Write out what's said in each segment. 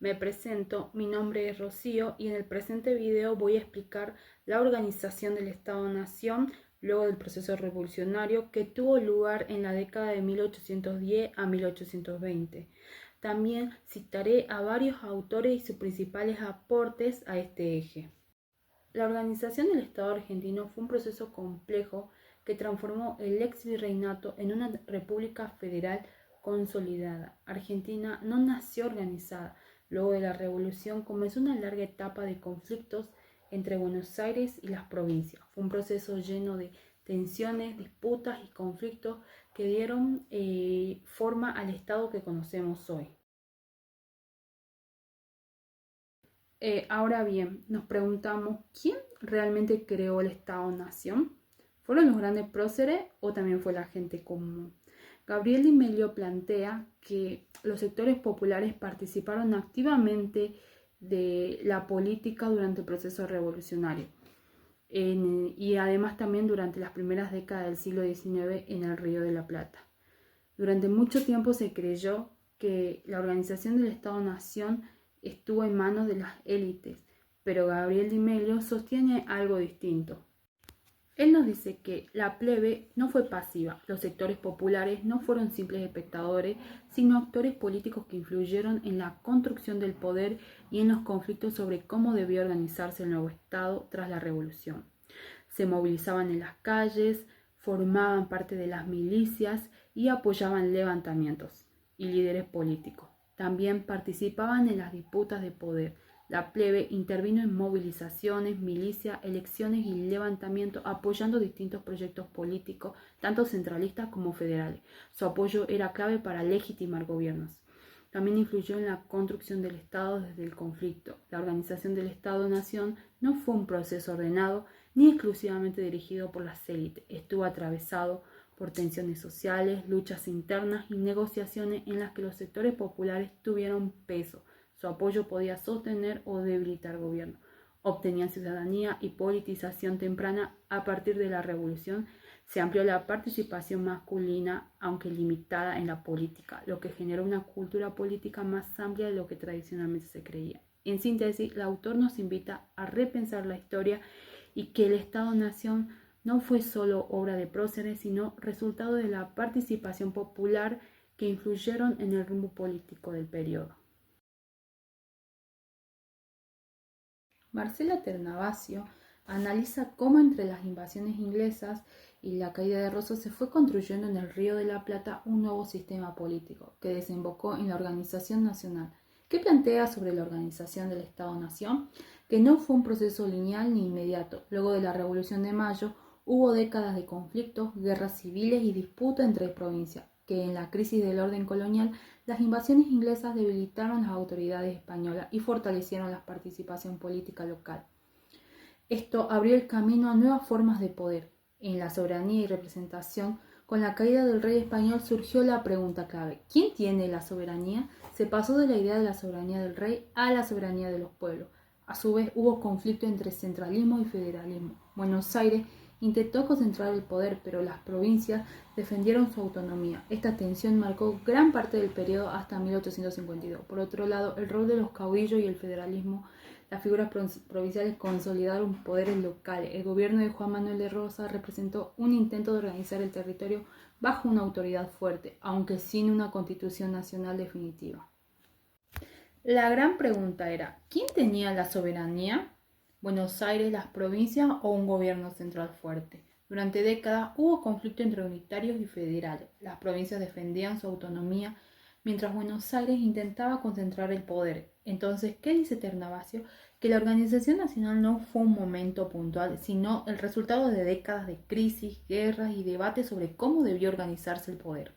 Me presento, mi nombre es Rocío y en el presente video voy a explicar la organización del Estado-Nación luego del proceso revolucionario que tuvo lugar en la década de 1810 a 1820. También citaré a varios autores y sus principales aportes a este eje. La organización del Estado argentino fue un proceso complejo que transformó el ex virreinato en una república federal consolidada. Argentina no nació organizada. Luego de la revolución comenzó una larga etapa de conflictos entre Buenos Aires y las provincias. Fue un proceso lleno de tensiones, disputas y conflictos que dieron forma al Estado que conocemos hoy. Ahora bien, nos preguntamos, ¿quién realmente creó el Estado-Nación? ¿Fueron los grandes próceres o también fue la gente común? Gabriel Di Meglio plantea que los sectores populares participaron activamente de la política durante el proceso revolucionario y además también durante las primeras décadas del siglo XIX en el Río de la Plata. Durante mucho tiempo se creyó que la organización del Estado-Nación estuvo en manos de las élites, pero Gabriel Di Meglio sostiene algo distinto. Él nos dice que la plebe no fue pasiva, los sectores populares no fueron simples espectadores, sino actores políticos que influyeron en la construcción del poder y en los conflictos sobre cómo debía organizarse el nuevo Estado tras la revolución. Se movilizaban en las calles, formaban parte de las milicias y apoyaban levantamientos y líderes políticos. También participaban en las disputas de poder. La plebe intervino en movilizaciones, milicias, elecciones y levantamientos, apoyando distintos proyectos políticos, tanto centralistas como federales. Su apoyo era clave para legitimar gobiernos. También influyó en la construcción del Estado desde el conflicto. La organización del Estado-Nación no fue un proceso ordenado ni exclusivamente dirigido por las élites. Estuvo atravesado por tensiones sociales, luchas internas y negociaciones en las que los sectores populares tuvieron peso. Su apoyo podía sostener o debilitar el gobierno. Obtenían ciudadanía y politización temprana. A partir de la revolución se amplió la participación masculina, aunque limitada en la política, lo que generó una cultura política más amplia de lo que tradicionalmente se creía. En síntesis, el autor nos invita a repensar la historia y que el Estado-Nación no fue solo obra de próceres, sino resultado de la participación popular que influyeron en el rumbo político del periodo. Marcela Ternavasio analiza cómo entre las invasiones inglesas y la caída de Rosas se fue construyendo en el Río de la Plata un nuevo sistema político que desembocó en la Organización Nacional. ¿Qué plantea sobre la organización del Estado-Nación? Que no fue un proceso lineal ni inmediato. Luego de la Revolución de Mayo hubo décadas de conflictos, guerras civiles y disputas entre provincias, que en la crisis del orden colonial las invasiones inglesas debilitaron las autoridades españolas y fortalecieron la participación política local. Esto abrió el camino a nuevas formas de poder. En la soberanía y representación, con la caída del rey español surgió la pregunta clave: ¿quién tiene la soberanía? Se pasó de la idea de la soberanía del rey a la soberanía de los pueblos. A su vez hubo conflicto entre centralismo y federalismo. Buenos Aires intentó concentrar el poder, pero las provincias defendieron su autonomía. Esta tensión marcó gran parte del periodo hasta 1852. Por otro lado, el rol de los caudillos y el federalismo, las figuras provinciales consolidaron poderes locales. El gobierno de Juan Manuel de Rosas representó un intento de organizar el territorio bajo una autoridad fuerte, aunque sin una constitución nacional definitiva. La gran pregunta era, ¿quién tenía la soberanía? ¿Buenos Aires, las provincias o un gobierno central fuerte? Durante décadas hubo conflicto entre unitarios y federales. Las provincias defendían su autonomía, mientras Buenos Aires intentaba concentrar el poder. Entonces, ¿qué dice Ternavasio? Que la organización nacional no fue un momento puntual, sino el resultado de décadas de crisis, guerras y debates sobre cómo debió organizarse el poder.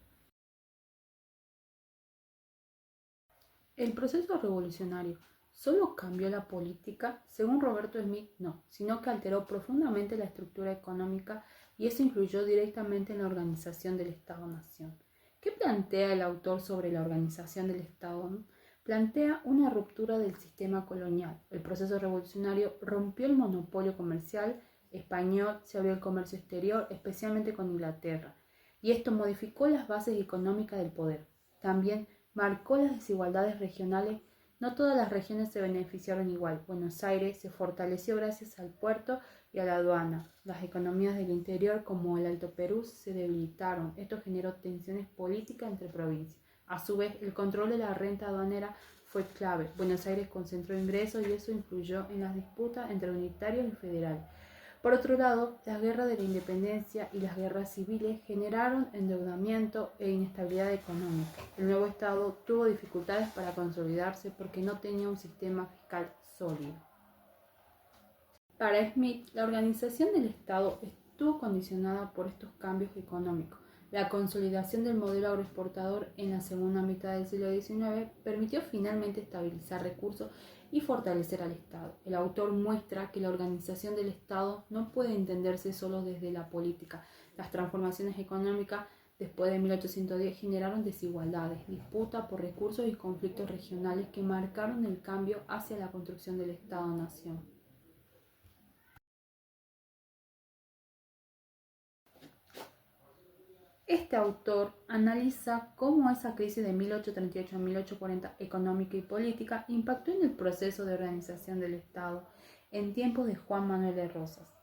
El proceso revolucionario solo cambió la política, según Roberto Smith, no, sino que alteró profundamente la estructura económica y eso influyó directamente en la organización del Estado-Nación. ¿Qué plantea el autor sobre la organización del Estado? Plantea una ruptura del sistema colonial. El proceso revolucionario rompió el monopolio comercial español, se abrió el comercio exterior, especialmente con Inglaterra, y esto modificó las bases económicas del poder. También marcó las desigualdades regionales, No todas las regiones se beneficiaron igual. Buenos Aires se fortaleció gracias al puerto y a la aduana. Las economías del interior, como el Alto Perú, se debilitaron. Esto generó tensiones políticas entre provincias. A su vez, el control de la renta aduanera fue clave. Buenos Aires concentró ingresos y eso influyó en las disputas entre unitarios y federales. Por otro lado, las guerras de la independencia y las guerras civiles generaron endeudamiento e inestabilidad económica. El nuevo Estado tuvo dificultades para consolidarse porque no tenía un sistema fiscal sólido. Para Smith, la organización del Estado estuvo condicionada por estos cambios económicos. La consolidación del modelo agroexportador en la segunda mitad del siglo XIX permitió finalmente estabilizar recursos y fortalecer al Estado. El autor muestra que la organización del Estado no puede entenderse solo desde la política. Las transformaciones económicas después de 1810 generaron desigualdades, disputas por recursos y conflictos regionales que marcaron el cambio hacia la construcción del Estado-nación. Este autor analiza cómo esa crisis de 1838 a 1840 económica y política impactó en el proceso de organización del Estado en tiempos de Juan Manuel de Rosas.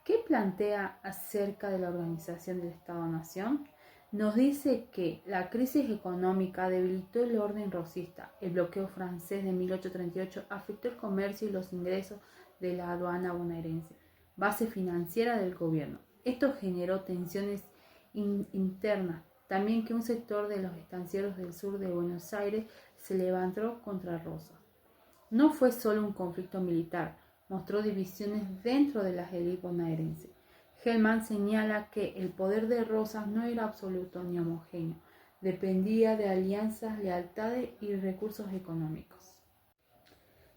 ¿Qué plantea acerca de la organización del Estado-Nación? Nos dice que la crisis económica debilitó el orden rosista. El bloqueo francés de 1838 afectó el comercio y los ingresos de la aduana bonaerense, base financiera del gobierno. Esto generó tensiones interna. También que un sector de los estancieros del sur de Buenos Aires se levantó contra Rosas. No fue solo un conflicto militar, mostró divisiones dentro de las élites bonaerenses. Hellman señala que el poder de Rosas no era absoluto ni homogéneo, dependía de alianzas, lealtades y recursos económicos.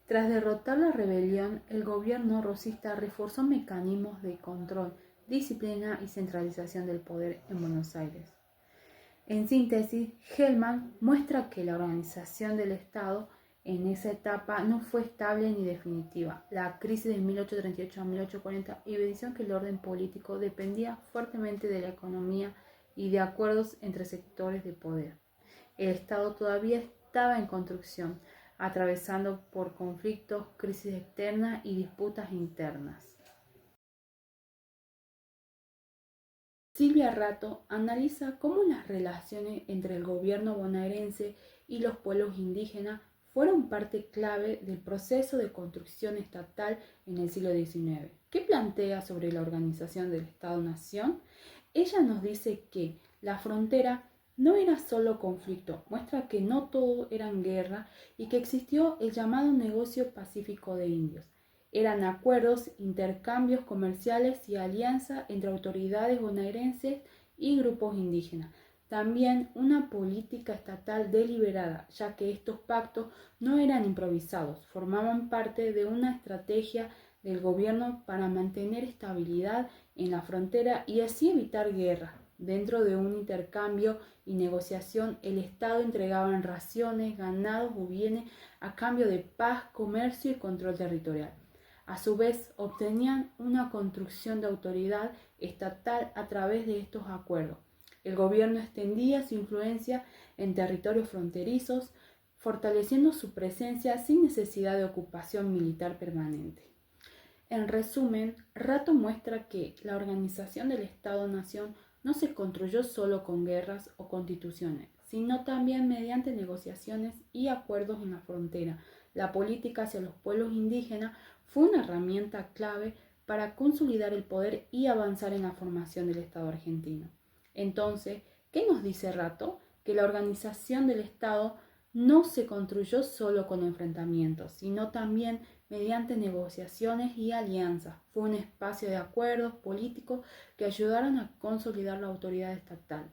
Tras derrotar la rebelión, el gobierno rosista reforzó mecanismos de control, disciplina y centralización del poder en Buenos Aires. En síntesis, Hellman muestra que la organización del Estado en esa etapa no fue estable ni definitiva. La crisis de 1838 a 1840 evidenció que el orden político dependía fuertemente de la economía y de acuerdos entre sectores de poder. El Estado todavía estaba en construcción, atravesando por conflictos, crisis externas y disputas internas. Silvia Rato analiza cómo las relaciones entre el gobierno bonaerense y los pueblos indígenas fueron parte clave del proceso de construcción estatal en el siglo XIX. ¿Qué plantea sobre la organización del Estado-Nación? Ella nos dice que la frontera no era solo conflicto, muestra que no todo eran guerra y que existió el llamado negocio pacífico de indios. Eran acuerdos, intercambios comerciales y alianzas entre autoridades bonaerenses y grupos indígenas. También una política estatal deliberada, ya que estos pactos no eran improvisados, formaban parte de una estrategia del gobierno para mantener estabilidad en la frontera y así evitar guerra. Dentro de un intercambio y negociación, el Estado entregaba raciones, ganados o bienes a cambio de paz, comercio y control territorial. A su vez, obtenían una construcción de autoridad estatal a través de estos acuerdos. El gobierno extendía su influencia en territorios fronterizos, fortaleciendo su presencia sin necesidad de ocupación militar permanente. En resumen, Rato muestra que la organización del Estado-Nación no se construyó solo con guerras o constituciones, sino también mediante negociaciones y acuerdos en la frontera. La política hacia los pueblos indígenas fue una herramienta clave para consolidar el poder y avanzar en la formación del Estado argentino. Entonces, ¿qué nos dice Rato? Que la organización del Estado no se construyó solo con enfrentamientos, sino también mediante negociaciones y alianzas. Fue un espacio de acuerdos políticos que ayudaron a consolidar la autoridad estatal.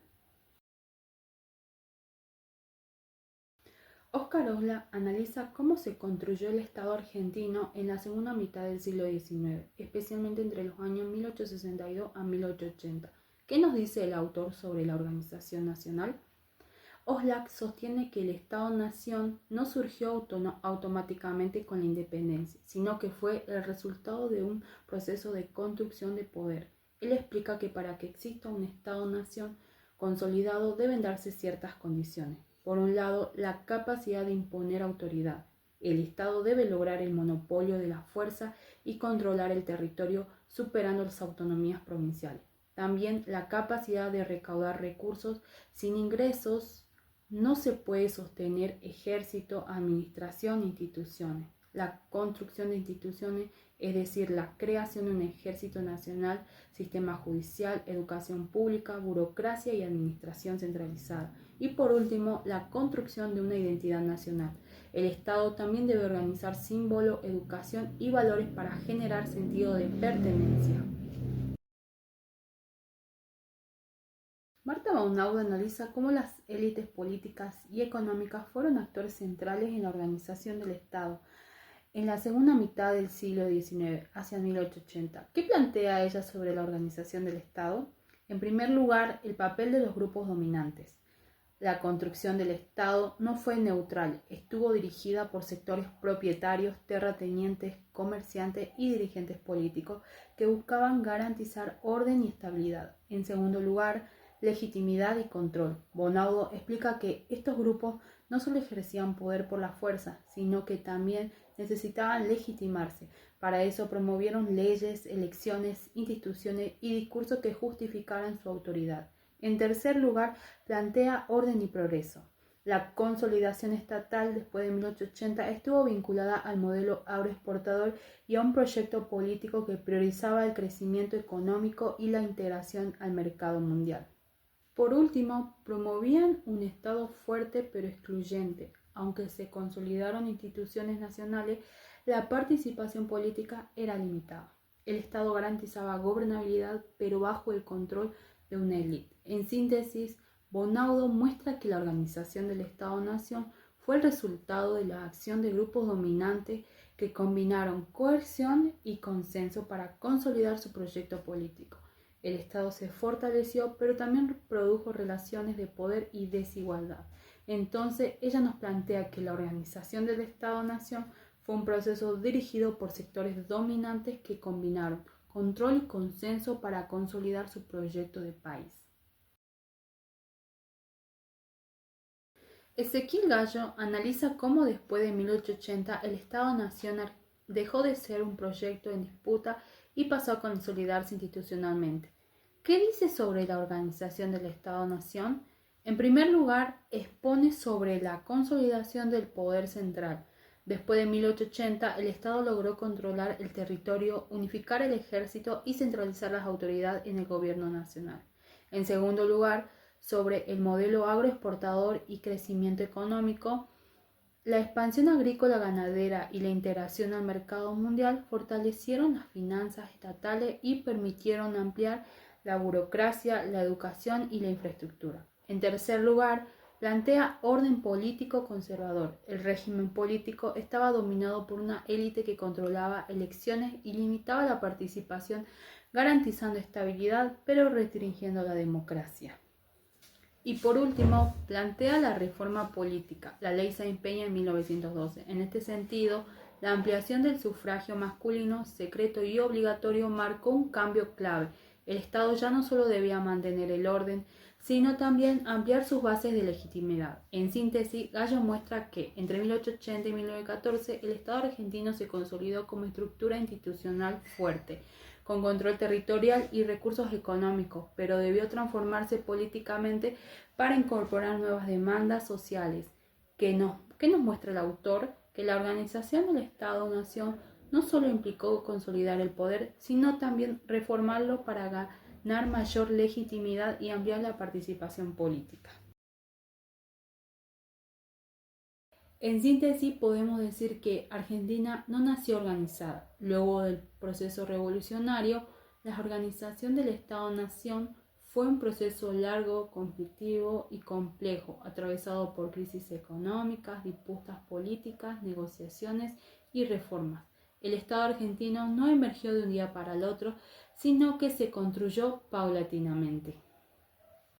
Óscar Osla analiza cómo se construyó el Estado argentino en la segunda mitad del siglo XIX, especialmente entre los años 1862 a 1880. ¿Qué nos dice el autor sobre la organización nacional? Oslak sostiene que el Estado-Nación no surgió automáticamente con la independencia, sino que fue el resultado de un proceso de construcción de poder. Él explica que para que exista un Estado-Nación consolidado deben darse ciertas condiciones. Por un lado, la capacidad de imponer autoridad. El Estado debe lograr el monopolio de la fuerza y controlar el territorio superando las autonomías provinciales. También la capacidad de recaudar recursos. Sin ingresos no se puede sostener ejército, administración e instituciones. La construcción de instituciones, es decir, la creación de un ejército nacional, sistema judicial, educación pública, burocracia y administración centralizada. Y por último, la construcción de una identidad nacional. El Estado también debe organizar símbolo, educación y valores para generar sentido de pertenencia. Marta Baunaudo analiza cómo las élites políticas y económicas fueron actores centrales en la organización del Estado en la segunda mitad del siglo XIX, hacia 1880. ¿Qué plantea ella sobre la organización del Estado? En primer lugar, el papel de los grupos dominantes. La construcción del Estado no fue neutral, estuvo dirigida por sectores propietarios, terratenientes, comerciantes y dirigentes políticos que buscaban garantizar orden y estabilidad. En segundo lugar, legitimidad y control. Baunaudo explica que estos grupos no solo ejercían poder por la fuerza, sino que también necesitaban legitimarse. Para eso promovieron leyes, elecciones, instituciones y discursos que justificaran su autoridad. En tercer lugar, plantea orden y progreso. La consolidación estatal después de 1880 estuvo vinculada al modelo agroexportador y a un proyecto político que priorizaba el crecimiento económico y la integración al mercado mundial. Por último, promovían un Estado fuerte pero excluyente. Aunque se consolidaron instituciones nacionales, la participación política era limitada. El Estado garantizaba gobernabilidad pero bajo el control de una élite. En síntesis, Baunaudo muestra que la organización del Estado-Nación fue el resultado de la acción de grupos dominantes que combinaron coerción y consenso para consolidar su proyecto político. El Estado se fortaleció, pero también produjo relaciones de poder y desigualdad. Entonces, ella nos plantea que la organización del Estado-Nación fue un proceso dirigido por sectores dominantes que combinaron control y consenso para consolidar su proyecto de país. Ezequiel Gallo analiza cómo después de 1880 el Estado-Nación dejó de ser un proyecto en disputa y pasó a consolidarse institucionalmente. ¿Qué dice sobre la organización del Estado-Nación? En primer lugar, expone sobre la consolidación del poder central. Después de 1880, el Estado logró controlar el territorio, unificar el ejército y centralizar las autoridades en el gobierno nacional. En segundo lugar, sobre el modelo agroexportador y crecimiento económico, la expansión agrícola ganadera y la integración al mercado mundial fortalecieron las finanzas estatales y permitieron ampliar la burocracia, la educación y la infraestructura. En tercer lugar, plantea orden político conservador. El régimen político estaba dominado por una élite que controlaba elecciones y limitaba la participación, garantizando estabilidad pero restringiendo la democracia. Y por último, plantea la reforma política. La ley Sáenz-Peña en 1912. En este sentido, la ampliación del sufragio masculino, secreto y obligatorio marcó un cambio clave. El Estado ya no solo debía mantener el orden, sino también ampliar sus bases de legitimidad. En síntesis, Gallo muestra que entre 1880 y 1914 el Estado argentino se consolidó como estructura institucional fuerte, con control territorial y recursos económicos, pero debió transformarse políticamente para incorporar nuevas demandas sociales. ¿Qué nos muestra el autor? Que la organización del Estado-Nación no solo implicó consolidar el poder, sino también reformarlo para ganar mayor legitimidad y ampliar la participación política. En síntesis, podemos decir que Argentina no nació organizada. Luego del proceso revolucionario, la organización del Estado-Nación fue un proceso largo, conflictivo y complejo, atravesado por crisis económicas, disputas políticas, negociaciones y reformas. El Estado argentino no emergió de un día para el otro, sino que se construyó paulatinamente.